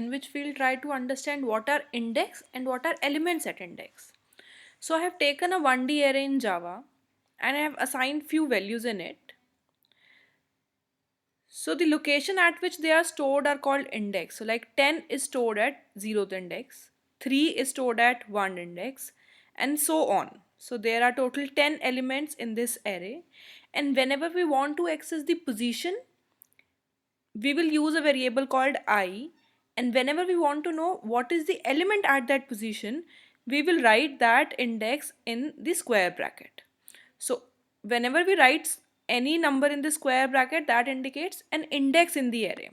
in which we'll try to understand what are index and what are elements at index. So I have taken a 1D array in Java and I have assigned few values in it. So the location at which they are stored are called index. So like 10 is stored at 0th index, 3 is stored at 1 index, and so on. So there are total 10 elements in this array, and whenever we want to access the position, we will use a variable called I, and whenever we want to know what is the element at that position, we will write that index in the square bracket. So whenever we write any number in the square bracket, that indicates an index in the array.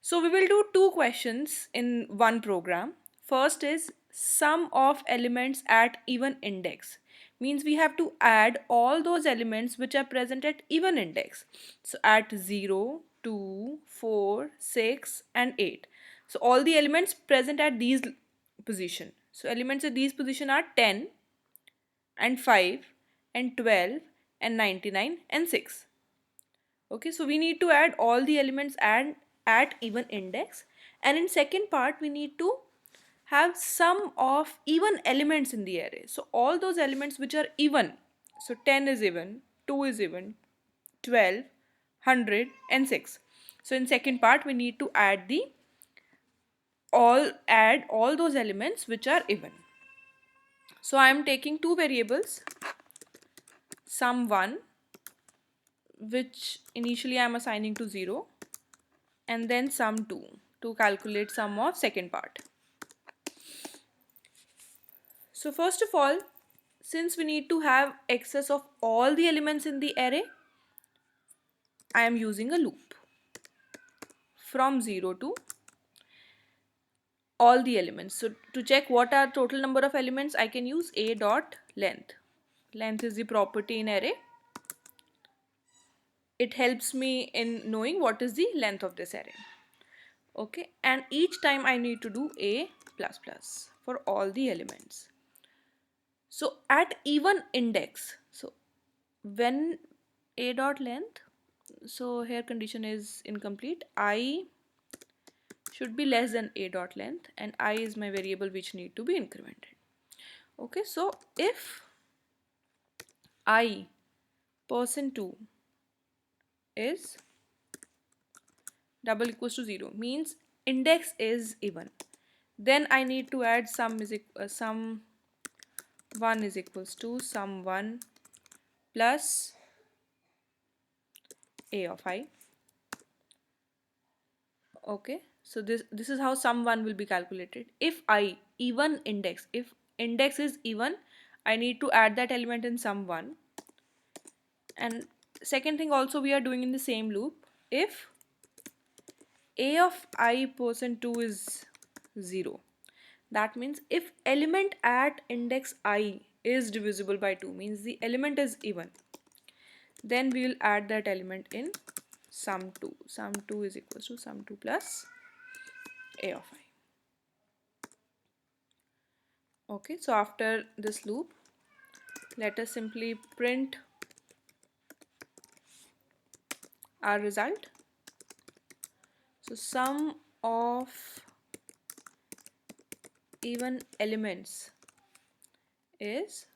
So we will do two questions in one program. First is sum of elements at even index. Means we have to add all those elements which are present at even index. So at 0, 2, 4, 6 and 8. So all the elements present at these position. So elements at these position are 10 and 5 and 12 and 99 and 6. Okay, so we need to add all the elements and at even index, and in second part we need to have sum of even elements in the array. So all those elements which are even, so 10 is even, 2 is even, 12, 100 and 6. So in second part we need to add all those elements which are even. So I am taking two variables, sum1, which initially I am assigning to 0, and then sum2 to calculate sum of second part. So first of all, since we need to have access of all the elements in the array, I am using a loop from 0 to all the elements. So to check what are total number of elements, I can use a dot length. Length is the property in array. It helps me in knowing what is the length of this array. Okay, and each time I need to do a plus plus for all the elements. So at even index, so when a dot length, so here condition is incomplete, I should be less than a dot length, and I is my variable which need to be incremented. Okay, so if I %2 is double equals to 0, means index is even, then I need to add sum sum 1 is equals to sum 1 plus a of I. Okay, so this is how sum 1 will be calculated. If I even index, if index is even, I need to add that element in sum 1. And second thing also we are doing in the same loop, if a of I %2 is 0, that means if element at index I is divisible by 2, means the element is even, then we will add that element in sum 2. Sum 2 is equals to sum 2 plus a of I. Okay, so after this loop, let us simply print our result. So sum of even elements is,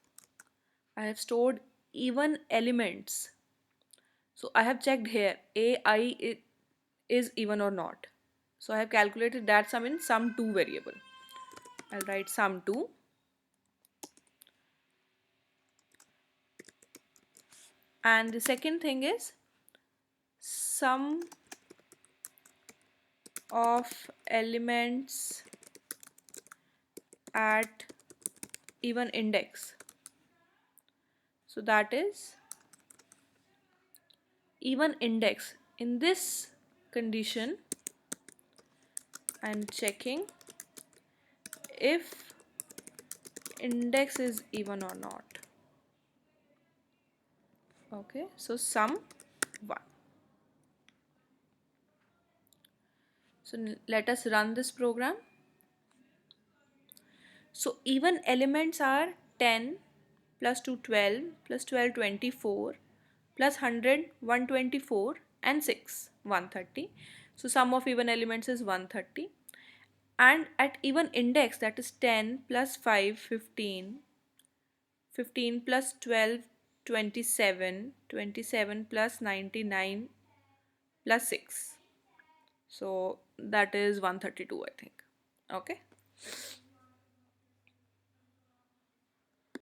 I have stored even elements. So I have checked here ai is even or not. So I have calculated that sum in sum2 variable. I'll write sum2 and the second thing is sum of elements at even index. So that is even index. In this condition, I'm checking if index is even or not. Okay, so sum 1. So let us run this program. So even elements are 10 plus 2 12 plus 12 24 plus 100 124 and 6 130. So sum of even elements is 130. and at even index, that is 10 plus 5, 15, 15 plus 12, 27, 27 plus 99 plus 6. So that is 132, I think. Okay.